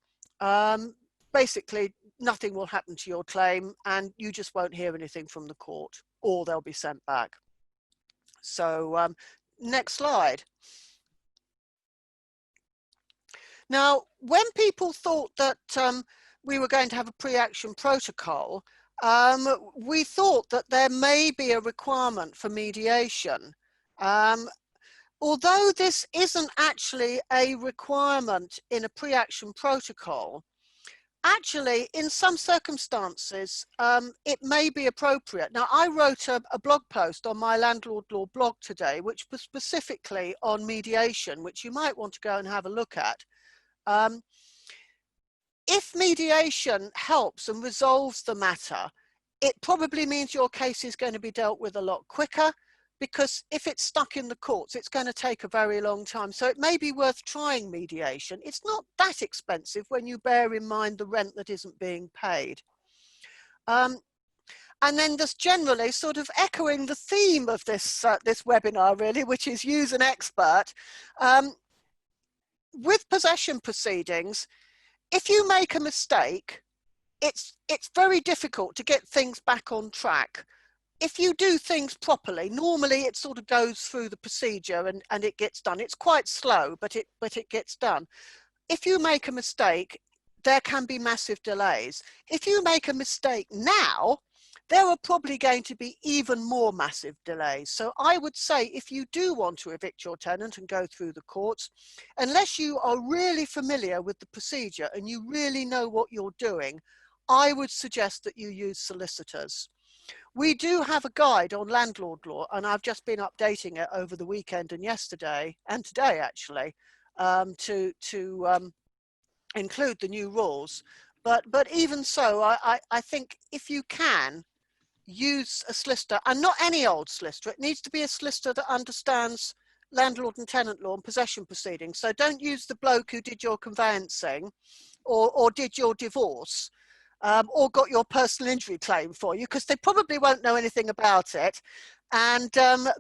basically nothing will happen to your claim and you just won't hear anything from the court, or they'll be sent back. So next slide. Now, when people thought that we were going to have a pre-action protocol, we thought that there may be a requirement for mediation. Although this isn't actually a requirement in a pre-action protocol, actually, in some circumstances, it may be appropriate. Now, I wrote a blog post on my Landlord Law blog today, which was specifically on mediation, which you might want to go and have a look at. If mediation helps and resolves the matter, it probably means your case is going to be dealt with a lot quicker, because if it's stuck in the courts, it's going to take a very long time. So it may be worth trying mediation. It's not that expensive when you bear in mind the rent that isn't being paid. And then just generally sort of echoing the theme of this, this webinar really, which is use an expert. With possession proceedings, if you make a mistake, it's very difficult to get things back on track. If you do things properly, normally it sort of goes through the procedure and it gets done. It's quite slow, but it gets done. If you make a mistake, there can be massive delays. If you make a mistake now, there are probably going to be even more massive delays. So I would say if you do want to evict your tenant and go through the courts, unless you are really familiar with the procedure and you really know what you're doing, I would suggest that you use solicitors. We do have a guide on landlord law, and I've just been updating it over the weekend and yesterday and today actually, to include the new rules. But even so, I think if you can use a solicitor, and not any old solicitor, it needs to be a solicitor that understands landlord and tenant law and possession proceedings. So don't use the bloke who did your conveyancing or did your divorce. Or got your personal injury claim for you, because they probably won't know anything about it, and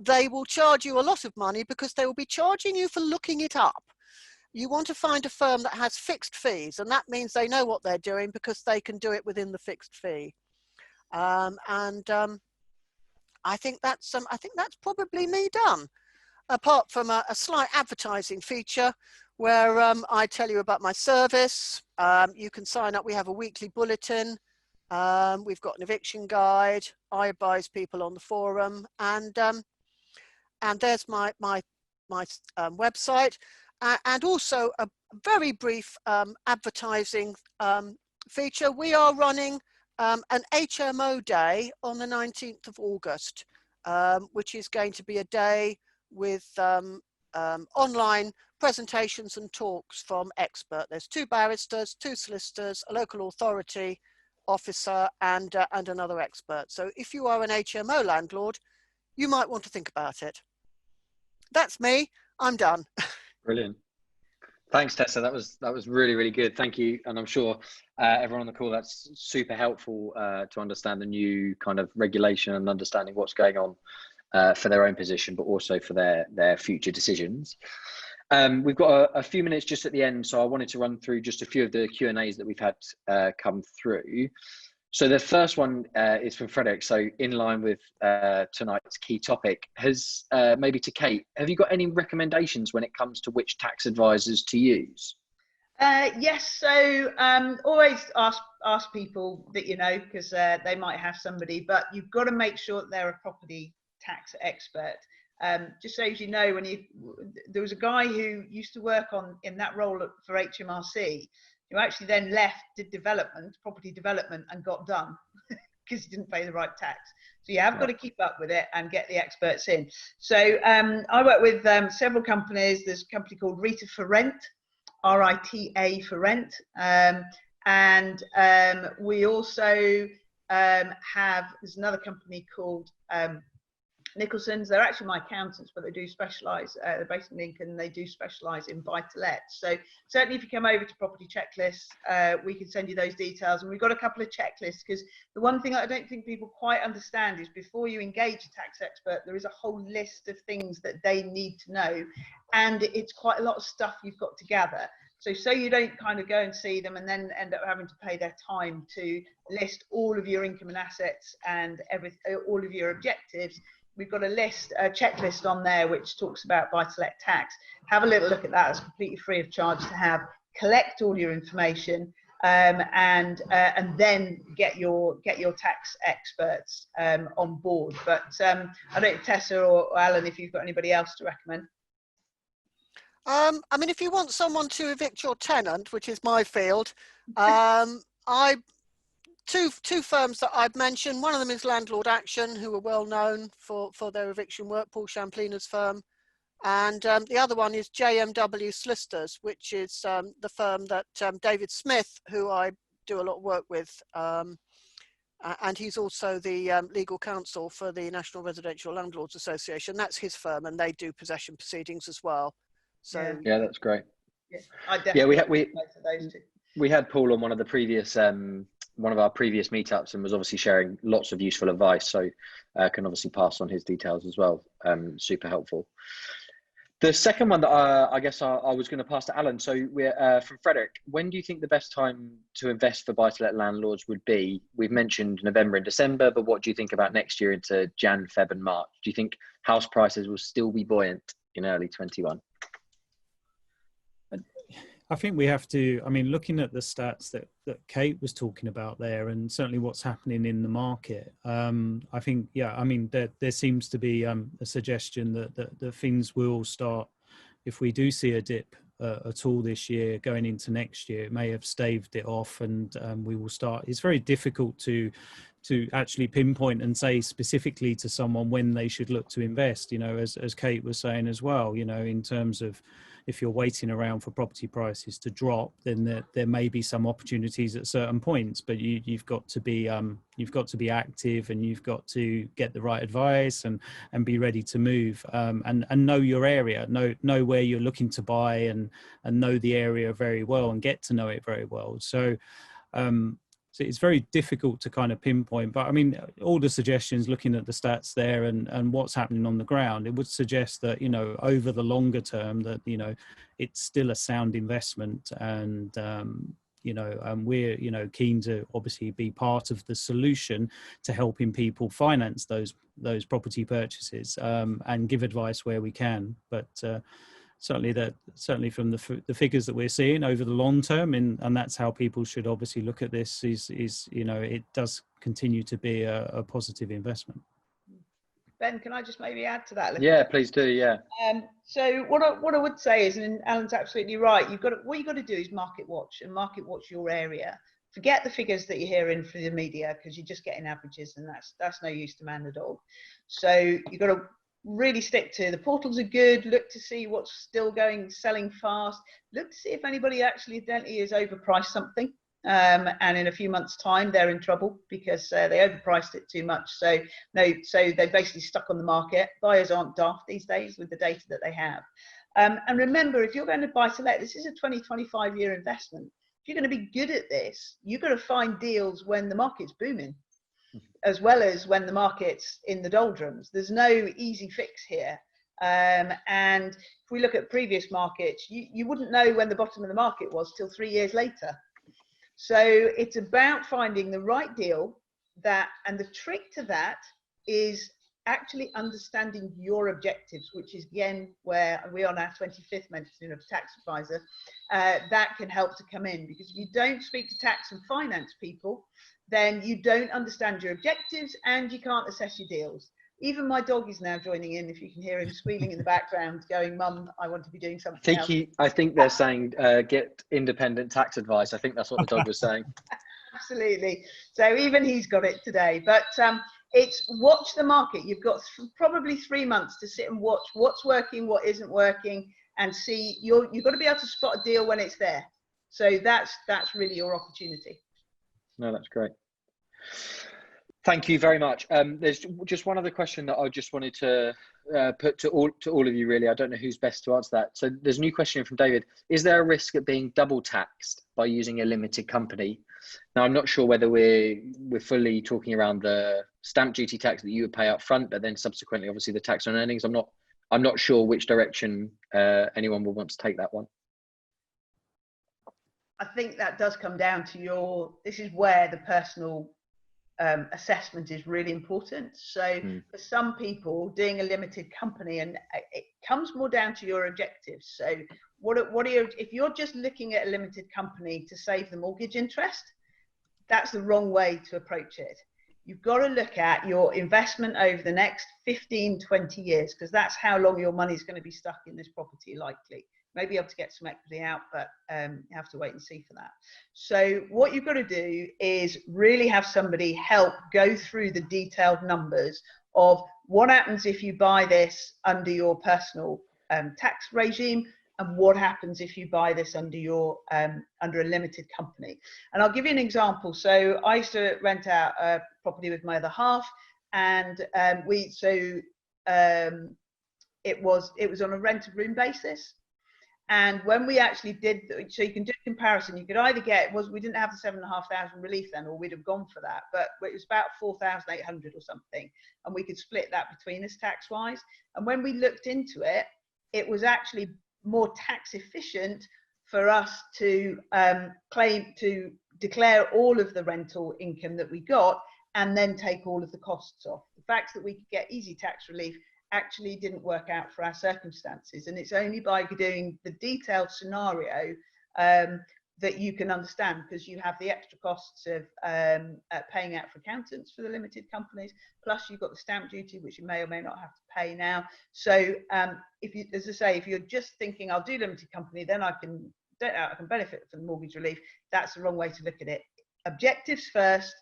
they will charge you a lot of money because they will be charging you for looking it up. You want to find a firm that has fixed fees, and that means they know what they're doing because they can do it within the fixed fee. I think that's probably me done, apart from a slight advertising feature where I tell you about my service. You can sign up. We have a weekly bulletin. We've got an eviction guide. I advise people on the forum, and there's my website, and also a very brief advertising feature. We are running an HMO day on the 19th of August, which is going to be a day with online presentations and talks from expert. There's 2 barristers, 2 solicitors, a local authority officer, and another expert. So if you are an HMO landlord, you might want to think about it. That's me. I'm done. Brilliant. Thanks, Tessa. That was really, really good. Thank you. And I'm sure everyone on the call, that's super helpful to understand the new kind of regulation and understanding what's going on for their own position, but also for their future decisions. We've got a few minutes just at the end, so I wanted to run through just a few of the Q&As that we've had come through. So the first one is from Frederick. So in line with tonight's key topic, maybe to Kate, have you got any recommendations when it comes to which tax advisors to use? Yes, so always ask people that you know, because they might have somebody, but you've got to make sure that they're a property tax expert. Just so as you know, there was a guy who used to work in that role for HMRC, who actually then left, did property development, and got done because he didn't pay the right tax. So you have got to keep up with it and get the experts in. So I work with several companies. There's a company called Rita for Rent, RITA for Rent, and we also there's another company called Nicholson's. They're actually my accountants, but they do specialise. They're based in Lincoln, and they do specialise in buy-to-let. So certainly, if you come over to Property Checklists, we can send you those details. And we've got a couple of checklists, because the one thing I don't think people quite understand is before you engage a tax expert, there is a whole list of things that they need to know, and it's quite a lot of stuff you've got to gather. So you don't kind of go and see them and then end up having to pay their time to list all of your income and assets and all of your objectives. We've got a checklist on there which talks about buy-to-let tax. Have a little look at that. It's completely free of charge to have. Collect all your information, and then get your tax experts on board. But I don't know, Tessa or Alan, if you've got anybody else to recommend. I mean, if you want someone to evict your tenant, which is my field, Two firms that I've mentioned. One of them is Landlord Action, who are well known for their eviction work, Paul Champlina's firm. And the other one is JMW Solicitors, which is the firm that David Smith, who I do a lot of work with, and he's also the legal counsel for the National Residential Landlords Association. That's his firm, and they do possession proceedings as well. So yeah, that's great. Yeah, I definitely we had Paul on one of the previous one of our previous meetups, and was obviously sharing lots of useful advice, so can obviously pass on his details as well. Super helpful. The second one that I guess I was going to pass to Alan. So we're from Frederick. When do you think the best time to invest for buy-to-let landlords would be? We've mentioned November and December, but what do you think about next year into Jan, Feb and March? Do you think house prices will still be buoyant in early 21? I think we have to, I mean, looking at the stats that Kate was talking about there, and certainly what's happening in the market, I think, yeah, I mean, there seems to be a suggestion that things will start, if we do see a dip at all this year, going into next year, it may have staved it off, and we will start. It's very difficult to actually pinpoint and say specifically to someone when they should look to invest, you know, as Kate was saying as well, you know, in terms of, if you're waiting around for property prices to drop, then there may be some opportunities at certain points, but you've got to be active, and you've got to get the right advice and be ready to move, and know your area, know where you're looking to buy, and know the area very well, and get to know it very well. So it's very difficult to kind of pinpoint, but I mean, all the suggestions, looking at the stats there and what's happening on the ground, it would suggest that, you know, over the longer term, that, you know, it's still a sound investment, and you know, and we're, you know, keen to obviously be part of the solution to helping people finance those property purchases, and give advice where we can. But certainly from the figures that we're seeing over the long term, and that's how people should obviously look at this, is you know, it does continue to be a positive investment. Ben, can I just maybe add to that? Yeah, please do. Yeah. So what I would say is, and Alan's absolutely right, what you've got to do is market watch your area. Forget the figures that you're hearing from the media, because you're just getting averages, and that's no use to man the dog. So you've got to really stick to the portals are good. Look to see what's still selling fast. Look to see if anybody actually evidently has overpriced something, and in a few months' time they're in trouble because they overpriced it too much. So they're basically stuck on the market. Buyers aren't daft these days with the data that they have. And remember, if you're going to buy to let, this is a 20-25 year investment. If you're going to be good at this, you've got to find deals when the market's booming, as well as when the market's in the doldrums. There's no easy fix here. And if we look at previous markets, you wouldn't know when the bottom of the market was till 3 years later. So it's about finding the right deal, and the trick to that is actually understanding your objectives, which is again where we're on our 25th mention of tax advisor. That can help to come in, because if you don't speak to tax and finance people, then you don't understand your objectives and you can't assess your deals. Even my dog is now joining in, if you can hear him squealing in the background, going, "Mum, I want to be doing something else." I think they're saying get independent tax advice. I think that's what the dog was saying. Absolutely. So even he's got it today. But it's watch the market. You've got probably 3 months to sit and watch what's working, what isn't working, and see. You've got to be able to spot a deal when it's there. So that's really your opportunity. No, that's great. Thank you very much. There's just one other question that I just wanted to put to all of you, really. I don't know who's best to answer that. So there's a new question from David. Is there a risk of being double taxed by using a limited company? Now, I'm not sure whether we're fully talking around the stamp duty tax that you would pay up front, but then subsequently, obviously, the tax on earnings. I'm not sure which direction anyone will want to take that one. I think that does come down to this is where the personal assessment is really important. So for some people, doing a limited company, and it comes more down to your objectives. So what are your, if you're just looking at a limited company to save the mortgage interest, that's the wrong way to approach it. You've got to look at your investment over the next 15, 20 years, because that's how long your money is going to be stuck in this property likely. Maybe able to get some equity out, but you have to wait and see for that. So what you've got to do is really have somebody help go through the detailed numbers of what happens if you buy this under your personal tax regime, and what happens if you buy this under your under a limited company. And I'll give you an example. So I used to rent out a property with my other half, and it was on a rent a room basis. And when we actually did, so you can do a comparison, you could either get, we didn't have the 7,500 relief then, or we'd have gone for that, but it was about 4,800 or something, and we could split that between us tax wise. And when we looked into it, it was actually more tax efficient for us to declare all of the rental income that we got and then take all of the costs off. The fact that we could get easy tax relief actually didn't work out for our circumstances, and it's only by doing the detailed scenario that you can understand, because you have the extra costs of paying out for accountants for the limited companies, plus you've got the stamp duty, which you may or may not have to pay now. So if you, as I say, if you're just thinking I'll do limited company, then I can benefit from the mortgage relief, that's the wrong way to look at it. Objectives first,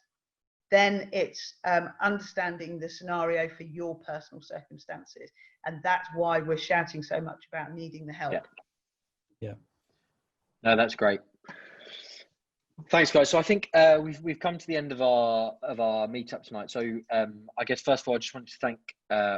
then it's understanding the scenario for your personal circumstances. And that's why we're shouting so much about needing the help. Yeah. No, that's great. Thanks, guys. So I think we've come to the end of our meetup tonight. So I guess first of all, I just want to thank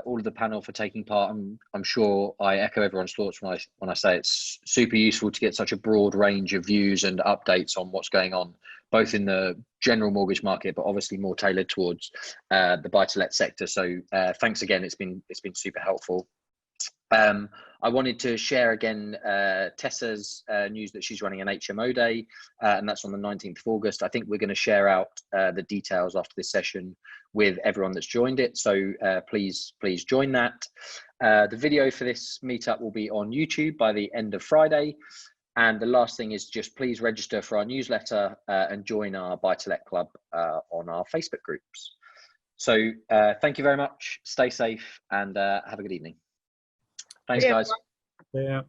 all of the panel for taking part. I'm sure I echo everyone's thoughts when I say it's super useful to get such a broad range of views and updates on what's going on, both in the general mortgage market, but obviously more tailored towards the buy-to-let sector. So thanks again. It's been super helpful. I wanted to share again Tessa's news that she's running an HMO day, and that's on the 19th of August. I think we're going to share out the details after this session with everyone that's joined it. So please join that. The video for this meetup will be on YouTube by the end of Friday. And the last thing is just please register for our newsletter and join our Buy-to-Let Club on our Facebook groups. So thank you very much. Stay safe and have a good evening. Thanks, guys. Yeah.